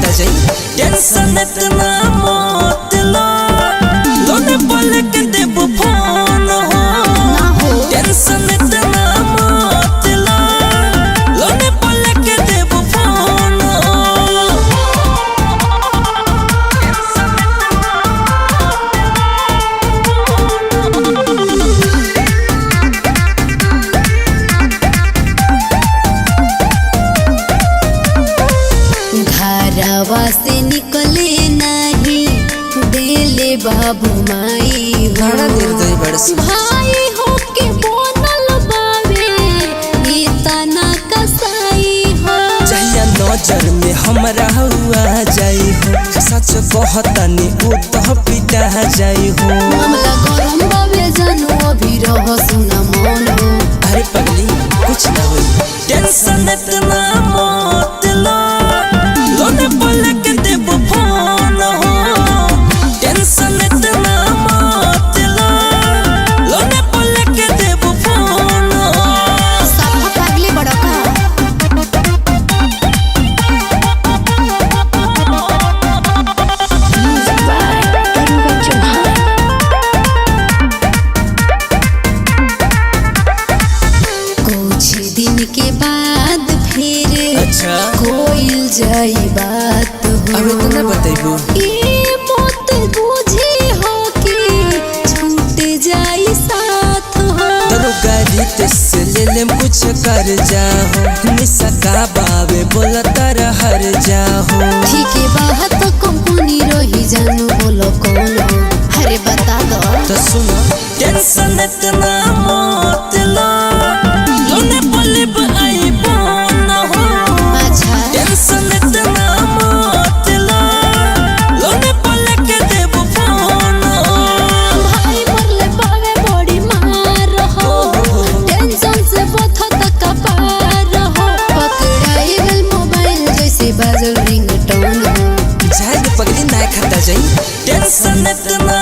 tension इतना मत लो लोने बोल के देब फोन हो टेंशन इतना मत लो लोने बोल के देब फोन घरवा से निकले नहीं देले बाबू माई बड़ा निर्दयी बड़सी भाई हो के बोनल बावे इतना कसाई हो चाहिए नजर में हमरा हुआ जाई हो सच कहतनी उ तो पिटा जाई हो मामला गरम बावे जानू अभी रह सुना मन हो अरे पगली कुछ ना होई टेंशन इतना मत लो लोने बोल के देब फोन हो टेंशन इतना मत लो लोने बोल के देब फोन सब पागले बड़का कुछ दिन के बाद फिर अच्छा कोई जाई बात हो अब इतना बताइबो ये मत बुझी हो कि छूट जाई साथ हो दरोगा रीत से ले लेम कुछ कर जाओ निशा का बावे बोला तर हर जाओ ठीक है बात तो कंपनी रही जानू बोलो कौन हो अरे बता दो तो सुनो टेंशन इतना मत लो लोने बोले आई बोन हो अच्छा टेंशन इतना मत लो लोने बोले के देब फोन भाई मरले बावे बड़ी मार हो टेंशन से बथा तक पार हो पकड़ाई गल मोबाइल जैसे बाजल रिंगटोन हो जाए पगली ना खाता जाई टेंशन इतना